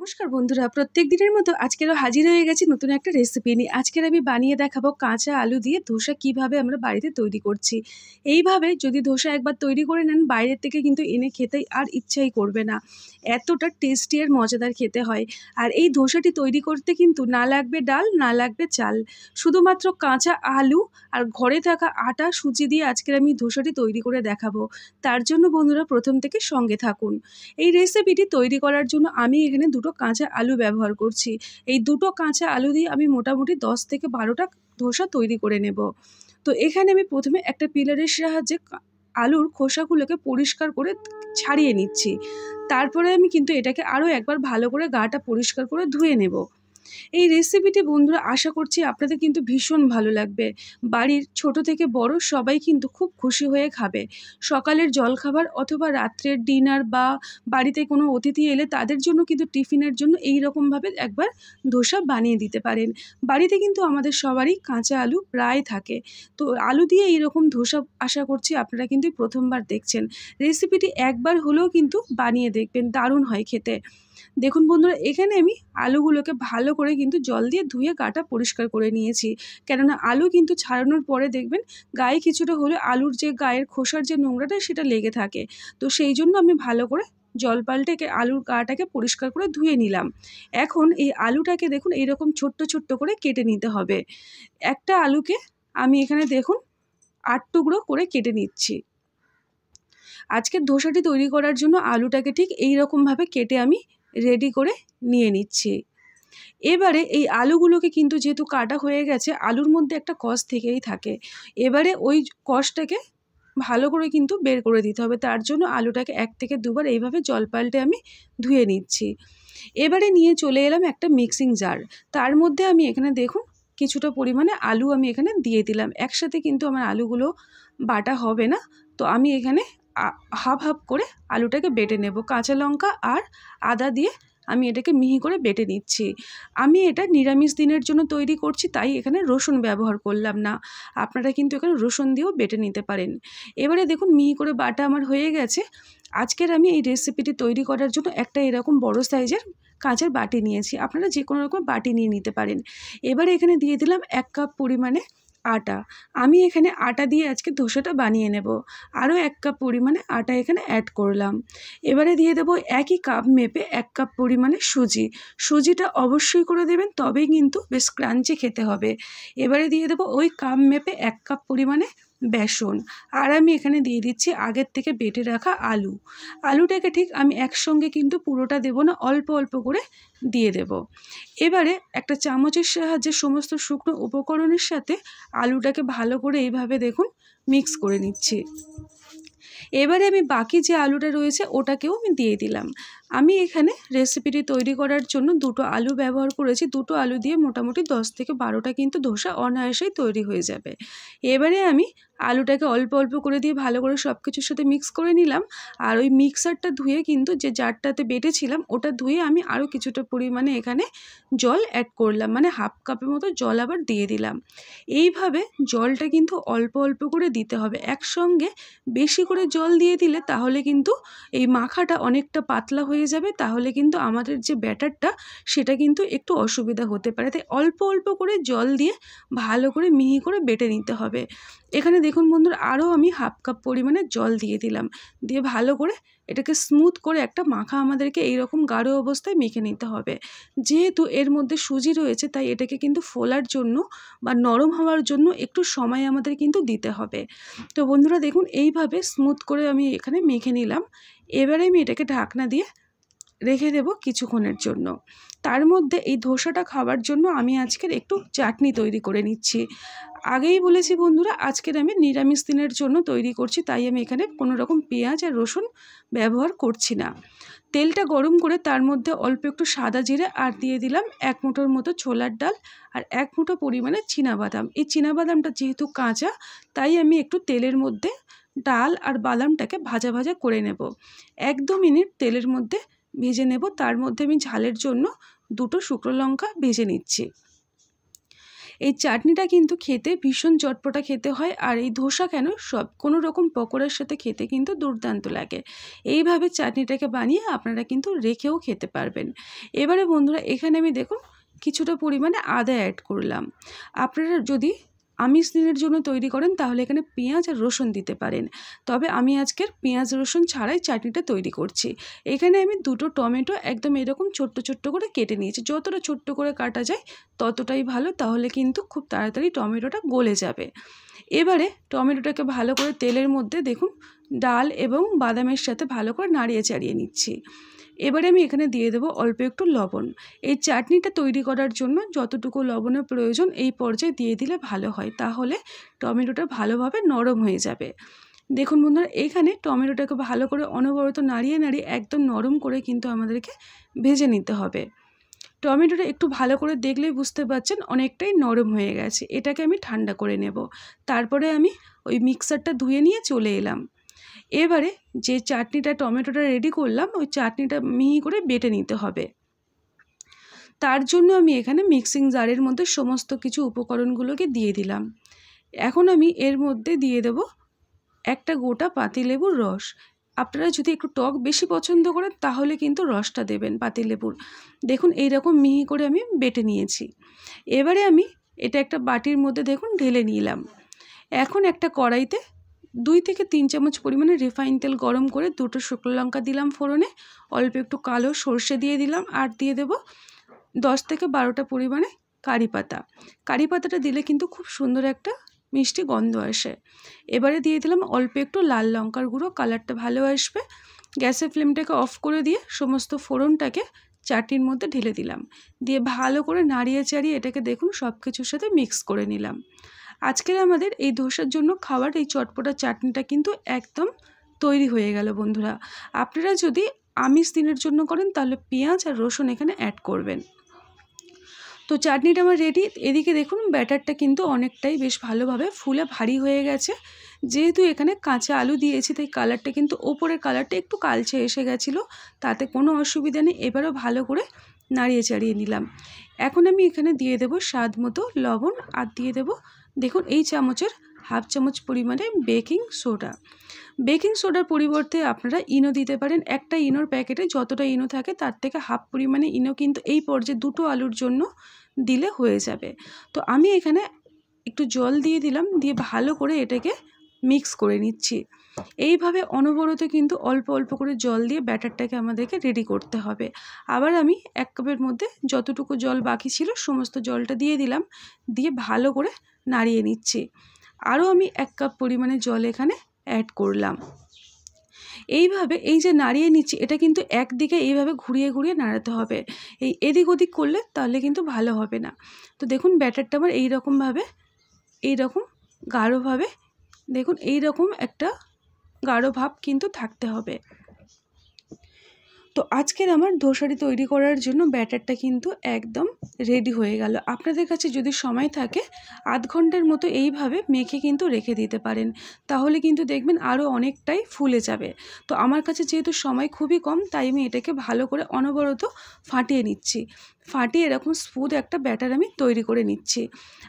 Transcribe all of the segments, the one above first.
নমস্কার বন্ধুরা, প্রত্যেক দিনের মতো আজকেরও হাজির হয়ে গেছি নতুন একটা রেসিপি নিয়ে। আজকের আমি বানিয়ে দেখাবো কাঁচা আলু দিয়ে ধোসা কিভাবে আমরা বাড়িতে তৈরি করছি। এইভাবে যদি ধোসা একবার তৈরি করে নেন, বাইরের থেকে কিন্তু এনে খেতে আর ইচ্ছাই করবে না। এতটা টেস্টি আর মজাদার খেতে হয়। আর এই ধোসাটি তৈরি করতে কিন্তু না লাগবে ডাল, না লাগবে চাল, শুধুমাত্র কাঁচা আলু আর ঘরে থাকা আটা সুজি দিয়ে আজকের আমি ধোসাটি তৈরি করে দেখাবো। তার জন্য বন্ধুরা প্রথম থেকে সঙ্গে থাকুন। এই রেসিপিটি তৈরি করার জন্য আমি এখানে দুটো কাঁচা আলু ব্যবহার করছি। এই দুটো কাঁচা আলু দিয়ে আমি মোটামুটি 10 থেকে 12টা ধোসা তৈরি করে নেব। তো এখানে আমি প্রথমে একটা পিলারের সাহায্যে আলুর খোসাগুলোকে পরিষ্কার করে ছাড়িয়ে নিচ্ছি। তারপরে আমি কিন্তু এটাকে আরও একবার ভালো করে গাটা পরিষ্কার করে ধুয়ে নেব। এই রেসিপিটি বন্ধুরা আশা করছি আপনাদের কিন্তু ভীষণ ভালো লাগবে। বাড়ির ছোট থেকে বড় সবাই কিন্তু খুব খুশি হয়ে খাবে। সকালের জলখাবার অথবা রাত্রের ডিনার বা বাড়িতে কোনো অতিথি এলে তাদের জন্য কিন্তু টিফিনের জন্য এই রকমভাবে একবার ধোসা বানিয়ে দিতে পারেন। বাড়িতে কিন্তু আমাদের সবারই কাঁচা আলু প্রায় থাকে। তো আলু দিয়ে এইরকম ধোসা আশা করছি আপনারা কিন্তু প্রথমবার দেখছেন। রেসিপিটি একবার হলেও কিন্তু বানিয়ে দেখবেন, দারুণ হয় খেতে। দেখুন বন্ধুরা, এখানে আমি আলুগুলোকে ভালো করে কিন্তু জল দিয়ে ধুয়ে গাটা পরিষ্কার করে নিয়েছি। কেননা আলু কিন্তু ছাড়ানোর পরে দেখবেন গায়ে কিছুটা হলে আলুর যে গায়ের খোসার যে নোংরাটা সেটা লেগে থাকে। তো সেই জন্য আমি ভালো করে জল পাল্টে আলুর গাটাকে পরিষ্কার করে ধুয়ে নিলাম। এখন এই আলুটাকে দেখুন এইরকম ছোট্ট ছোট্ট করে কেটে নিতে হবে। একটা আলুকে আমি এখানে দেখুন 8 টুকরো করে কেটে নিচ্ছি। আজকের ধোসাটি তৈরি করার জন্য আলুটাকে ঠিক এই রকমভাবে কেটে আমি রেডি করে নিয়ে নিচ্ছি। এবারে এই আলুগুলোকে কিন্তু যেহেতু কাটা হয়ে গেছে, আলুর মধ্যে একটা কষ থেকেই থাকে। এবারে ওই কষটাকে ভালো করে কিন্তু বের করে দিতে হবে। তার জন্য আলুটাকে 1 থেকে 2 বার এইভাবে জল পাল্টে আমি ধুয়ে নিচ্ছি। এবারে নিয়ে চলে এলাম একটা মিক্সিং জার। তার মধ্যে আমি এখানে দেখুন কিছুটা পরিমাণে আলু আমি এখানে দিয়ে দিলাম। একসাথে কিন্তু আমার আলুগুলো বাটা হবে না। তো আমি এখানে হাফ হাফ করে আলুটাকে বেটে নেব। কাঁচা লঙ্কা আর আদা দিয়ে আমি এটাকে মিহি করে বেটে নিচ্ছি। আমি এটা নিরামিষ দিনের জন্য তৈরি করছি, তাই এখানে রসুন ব্যবহার করলাম না। আপনারা কিন্তু এখানে রসুন দিয়েও বেটে নিতে পারেন। এবারে দেখুন মিহি করে বাটা আমার হয়ে গেছে। আজকের আমি এই রেসিপিটি তৈরি করার জন্য একটা এরকম বড় সাইজের কাঁচের বাটি নিয়েছি। আপনারা যে কোনো রকম বাটি নিয়ে নিতে পারেন। এবারে এখানে দিয়ে দিলাম 1 কাপ পরিমাণে আটা। আমি এখানে আটা দিয়ে আজকে ধোসাটা বানিয়ে নেব। আরও 1 কাপ পরিমাণে আটা এখানে অ্যাড করলাম। এবারে দিয়ে দেবো একই কাপ মেপে 1 কাপ পরিমাণে সুজি। সুজিটা অবশ্যই করে দেবেন, তবেই কিন্তু বেশ ক্রাঞ্চি খেতে হবে। এবারে দিয়ে দেবো ওই কাপ মেপে 1 কাপ পরিমাণে বেসন। আর আমি এখানে দিয়ে দিচ্ছি আগের থেকে বেটে রাখা আলু। আলুটাকে ঠিক আমি একসঙ্গে কিন্তু পুরোটা দেবো না, অল্প অল্প করে দিয়ে দেব। এবারে একটা চামচের সাহায্যে সমস্ত শুকনো উপকরণের সাথে আলুটাকে ভালো করে এইভাবে দেখুন মিক্স করে নিচ্ছি। এবারে আমি বাকি যে আলুটা রয়েছে ওটাকেও আমি দিয়ে দিলাম। আমি এখানে রেসিপিটি তৈরি করার জন্য 2টো আলু ব্যবহার করেছি। 2টো আলু দিয়ে মোটামুটি 10 থেকে 12টা কিন্তু ধোসা অনায়াসেই তৈরি হয়ে যাবে। এবারে আমি আলুটাকে অল্প অল্প করে দিয়ে ভালো করে সব কিছুর সাথে মিক্স করে নিলাম। আর ওই মিক্সারটা ধুয়ে কিন্তু যে জারটাতে বেটেছিলাম ওটা ধুয়ে আমি আরও কিছুটা পরিমাণে এখানে জল অ্যাড করলাম, মানে হাফ কাপের মতো জল আবার দিয়ে দিলাম। এইভাবে জলটা কিন্তু অল্প অল্প করে দিতে হবে। একসঙ্গে বেশি করে জল দিয়ে দিলে তাহলে কিন্তু এই মাখাটা অনেকটা পাতলা হয়ে যাবে, তাহলে কিন্তু আমাদের যে ব্যাটারটা সেটা কিন্তু একটু অসুবিধা হতে পারে। তাই অল্প অল্প করে জল দিয়ে ভালো করে মিহি করে বেটে নিতে হবে। এখানে দেখুন বন্ধুরা, আরও আমি হাফ কাপ পরিমাণে জল দিয়ে দিলাম। দিয়ে ভালো করে এটাকে স্মুথ করে একটা মাখা আমাদেরকে এইরকম গাঢ় অবস্থায় মেখে নিতে হবে। যেহেতু এর মধ্যে সুজি রয়েছে তাই এটাকে কিন্তু ফোলার জন্য বা নরম হওয়ার জন্য একটু সময় আমাদের কিন্তু দিতে হবে। তো বন্ধুরা দেখুন এইভাবে স্মুথ করে আমি এখানে মেখে নিলাম। এবারে আমি এটাকে ঢাকনা দিয়ে রেখে দেব কিছুক্ষণের জন্য। তার মধ্যে এই ধোসাটা খাওয়ার জন্য আমি আজকের একটু চাটনি তৈরি করে নিচ্ছি। আগেই বলেছি বন্ধুরা, আজকের আমি নিরামিষ দিনের জন্য তৈরি করছি, তাই আমি এখানে কোনো রকম পেঁয়াজ আর রসুন ব্যবহার করছি না। তেলটা গরম করে তার মধ্যে অল্প একটু সাদা জিরে আর দিয়ে দিলাম 1 মুঠোর মতো ছোলার ডাল আর 1 মুঠো পরিমাণে চীনাবাদাম। এই চীনাবাদামটা যেহেতু কাঁচা তাই আমি একটু তেলের মধ্যে ডাল আর বাদামটাকে ভাজা ভাজা করে নেব। 1-2 মিনিট তেলের মধ্যে ভেজে নেব। তার মধ্যে আমি ঝালের জন্য 2টো শুকনো লঙ্কা ভেজে নিচ্ছি। এই চাটনিটা কিন্তু খেতে ভীষণ চটপটা খেতে হয়, আর এই ধোসা কেন সব কোনো রকম পকোড়ার সাথে খেতে কিন্তু দুর্দান্ত লাগে। এইভাবে চাটনিটাকে বানিয়ে আপনারা কিন্তু রেখেও খেতে পারবেন। এবারে বন্ধুরা এখানে আমি দেখুন কিছুটা পরিমাণে আদা অ্যাড করলাম। আপনারা যদি আমিষ দিনের জন্য তৈরি করেন তাহলে এখানে পেঁয়াজ আর রসুন দিতে পারেন, তবে আমি আজকের পেঁয়াজ রসুন ছাড়াই চাটনিটা তৈরি করছি। এখানে আমি দুটো টমেটো একদম এরকম ছোট্ট ছোট্ট করে কেটে নিয়েছি। যতটা ছোট্ট করে কাটা যায় ততটাই ভালো, তাহলে কিন্তু খুব তাড়াতাড়ি টমেটোটা গলে যাবে। এবারে টমেটোটাকে ভালো করে তেলের মধ্যে দেখুন ডাল এবং বাদামের সাথে ভালো করে নাড়িয়ে চাড়িয়ে নিচ্ছি। এবারে আমি এখানে দিয়ে দেবো অল্প একটু লবণ। এই চাটনিটা তৈরি করার জন্য যতটুকু লবণের প্রয়োজন এই পর্যায়ে দিয়ে দিলে ভালো হয়, তাহলে টমেটোটা ভালোভাবে নরম হয়ে যাবে। দেখুন বন্ধুরা এখানে টমেটোটাকে ভালো করে অনবরত নাড়িয়ে নাড়িয়ে একদম নরম করে কিন্তু আমাদেরকে ভেজে নিতে হবে। টমেটোটা একটু ভালো করে দেখলেই বুঝতে পারছেন অনেকটাই নরম হয়ে গেছে। এটাকে আমি ঠান্ডা করে নেব। তারপরে আমি ওই মিক্সারটা ধুয়ে নিয়ে চলে এলাম। এবারে যে চাটনিটা টমেটোটা রেডি করলাম ওই চাটনিটা মিহি করে বেটে নিতে হবে। তার জন্য আমি এখানে মিক্সিং জারের মধ্যে সমস্ত কিছু উপকরণগুলোকে দিয়ে দিলাম। এখন আমি এর মধ্যে দিয়ে দেব একটা গোটা পাতিলেবুর রস। আপনারা যদি একটু টক বেশি পছন্দ করেন তাহলে কিন্তু রসটা দেবেন পাতিলেবুর। দেখুন এইরকম মিহি করে আমি বেটে নিয়েছি। এবারে আমি এটা একটা বাটির মধ্যে দেখুন ঢেলে নিলাম। এখন একটা কড়াইতে 2 থেকে 3 চামচ পরিমাণে রিফাইন তেল গরম করে দুটো শুকনো লঙ্কা দিলাম ফোড়নে, অল্প একটু কালো সর্ষে দিয়ে দিলাম, আর দিয়ে দেব 10 থেকে 12টা পরিমাণে কারি পাতা। কারি পাতাটা দিলে কিন্তু খুব সুন্দর একটা মিষ্টি গন্ধ আসে। এবারে দিয়ে দিলাম অল্প একটু লাল লঙ্কার গুঁড়ো, কালারটা ভালো আসবে। গ্যাসের ফ্লেমটাকে অফ করে দিয়ে সমস্ত ফোড়নটাকে চাটনির মধ্যে ঢেলে দিলাম, দিয়ে ভালো করে নাড়িয়ে চাড়িয়ে এটাকে দেখুন সব কিছুর সাথে মিক্স করে নিলাম। আজকের আমাদের এই ধোসার জন্য খাওয়ার এই চটপটা চাটনিটা কিন্তু একদম তৈরি হয়ে গেল বন্ধুরা। আপনারা যদি আমিষ দিনের জন্য করেন তাহলে পেঁয়াজ আর রসুন এখানে অ্যাড করবেন। তো চাটনিটা আমার রেডি। এদিকে দেখুন ব্যাটারটা কিন্তু অনেকটাই বেশ ভালোভাবে ফুলে ভারী হয়ে গেছে। যেহেতু এখানে কাঁচা আলু দিয়েছি তাই কালারটা কিন্তু ওপরের কালারটা একটু কালচে এসে গেছিলো, তাতে কোনো অসুবিধা নেই। এবারও ভালো করে নাড়িয়ে চাড়িয়ে নিলাম। এখন আমি এখানে দিয়ে দেব স্বাদ মতো লবণ, আর দিয়ে দেব দেখুন এই চামচের হাফ চামচ পরিমাণে বেকিং সোডা। বেকিং সোডার পরিবর্তে আপনারা ইনো দিতে পারেন। একটা ইনোর প্যাকেটে যতটা ইনো থাকে তার থেকে হাফ পরিমাণে ইনো কিন্তু এই পর্যায়ে দুটো আলুর জন্য দিলে হয়ে যাবে। তো আমি এখানে একটু জল দিয়ে দিলাম, দিয়ে ভালো করে এটাকে মিক্স করে নিচ্ছি। এইভাবে অনবরত কিন্তু অল্প অল্প করে জল দিয়ে ব্যাটারটাকে আমাদেরকে রেডি করতে হবে। আবার আমি 1 কাপের মধ্যে যতটুকু জল বাকি ছিল সমস্ত জলটা দিয়ে দিলাম, দিয়ে ভালো করে নাড়িয়ে নিচ্ছি। আরও আমি 1 কাপ পরিমাণে জল এখানে অ্যাড করলাম। এইভাবে এই যে নাড়িয়ে নিচ্ছি এটা কিন্তু একদিকে এইভাবে ঘুরিয়ে ঘুরিয়ে নাড়াতে হবে। এই এদিক ওদিক করলে তাহলে কিন্তু ভালো হবে না। তো দেখুন ব্যাটারটা আমার এইরকম গাঢ়ভাবে দেখুন এইরকম একটা গাঢ় ভাব কিন্তু থাকতে হবে। তো আজকের আমার ধোসাটি তৈরি করার জন্য ব্যাটারটা কিন্তু একদম রেডি হয়ে গেল। আপনাদের কাছে যদি সময় থাকে আধ ঘন্টার মতো এইভাবে মেখে কিন্তু রেখে দিতে পারেন, তাহলে কিন্তু দেখবেন আরও অনেকটাই ফুলে যাবে। তো আমার কাছে যেহেতু সময় খুবই কম তাই আমি এটাকে ভালো করে অনবরত ফাটিয়ে নিচ্ছি। ফাটিয়ে এরকম স্মুথ একটা ব্যাটার আমি তৈরি করে নিচ্ছি।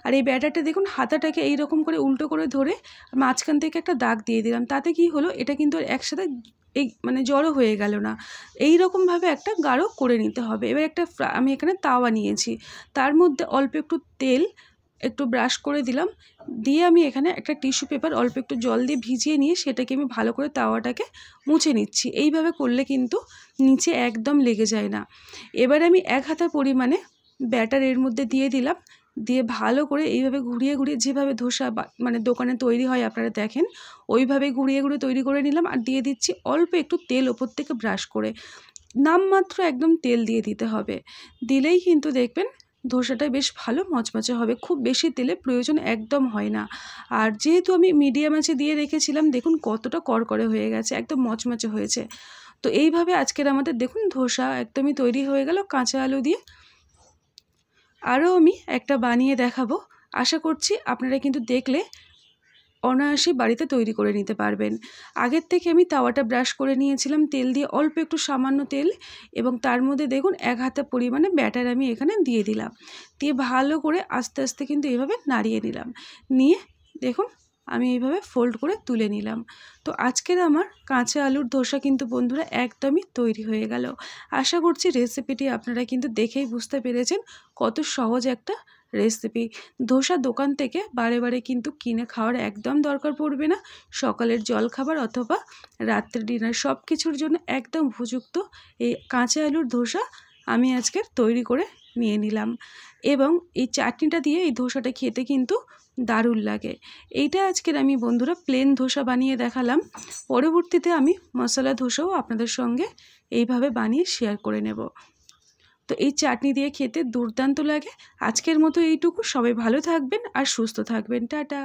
আর এই ব্যাটারটা দেখুন হাতাটাকে এইরকম করে উল্টো করে ধরে মাঝখান থেকে একটা দাগ দিয়ে দিলাম। তাতে কি হলো, এটা কিন্তু একসাথে এই মানে জড়ো হয়ে গেল না। এই রকমভাবে একটা গাঢ় করে নিতে হবে। এবার একটা আমি এখানে তাওয়া নিয়েছি, তার মধ্যে অল্প একটু তেল একটু ব্রাশ করে দিলাম, দিয়ে আমি এখানে একটা টিস্যু পেপার অল্প একটু জল দিয়ে ভিজিয়ে নিয়ে সেটাকে আমি ভালো করে তাওয়াটাকে মুছে নিচ্ছি। এইভাবে করলে কিন্তু নিচে একদম লেগে যায় না। এবার আমি 1 হাতা পরিমাণে ব্যাটার এর মধ্যে দিয়ে দিলাম, দিয়ে ভালো করে এইভাবে ঘুরিয়ে ঘুরিয়ে যেভাবে ধোসা মানে দোকানে তৈরি হয় আপনারা দেখেন ওইভাবে ঘুরিয়ে ঘুরিয়ে তৈরি করে নিলাম। আর দিয়ে দিচ্ছি অল্প একটু তেল ওপর থেকে ব্রাশ করে, নামমাত্র একদম তেল দিয়ে দিতে হবে। দিলেই কিন্তু দেখবেন ধোসাটা বেশ ভালো মচমচে হবে। খুব বেশি তেলের প্রয়োজন একদম হয় না। আর যেহেতু আমি মিডিয়াম আঁচে দিয়ে রেখেছিলাম দেখুন কতটা কড়কড়ে হয়ে গেছে, একদম মচমচে হয়েছে। তো এইভাবে আজকের আমাদের দেখুন ধোসা একদমই তৈরি হয়ে গেল কাঁচা আলু দিয়ে। আরও আমি একটা বানিয়ে দেখাবো, আশা করছি আপনারা কিন্তু দেখলে অনায়াসে বাড়িতে তৈরি করে নিতে পারবেন। আগের থেকে আমি তাওয়াটা ব্রাশ করে নিয়েছিলাম তেল দিয়ে, অল্প একটু সামান্য তেল, এবং তার মধ্যে দেখুন 1 হাতা পরিমাণে ব্যাটার আমি এখানে দিয়ে দিলাম। দিয়ে ভালো করে আস্তে আস্তে কিন্তু এইভাবে নাড়িয়ে নিলাম। নিয়ে দেখুন আমি এইভাবে ফোল্ড করে তুলে নিলাম। তো আজকের আমার কাঁচা আলুর ধোসা কিন্তু বন্ধুরা একদমই তৈরি হয়ে গেল। আশা করছি রেসিপিটি আপনারা কিন্তু দেখেই বুঝতে পেরেছেন কত সহজ একটা রেসিপি। ধোসা দোকান থেকে বারে বারে কিন্তু কিনে খাওয়ার একদম দরকার পড়বে না। সকালের জলখাবার অথবা রাত্রের ডিনার সব কিছুর জন্য একদম উপযুক্ত এই কাঁচা আলুর ধোসা আমি আজকে তৈরি করে নিয়ে নিলাম। এবং এই চাটনিটা দিয়ে এই ধোসাটা খেতে কিন্তু দারুণ লাগে। এইটা আজকের আমি বন্ধুরা প্লেন ধোসা বানিয়ে দেখালাম। পরবর্তীতে আমি মশলা ধোসাও আপনাদের সঙ্গে এইভাবে বানিয়ে শেয়ার করে নেব। তো এই চাটনি দিয়ে খেতে দুর্দান্ত লাগে। আজকের মতো এইটুকু। সবাই ভালো থাকবেন আর সুস্থ থাকবেন। টাটা।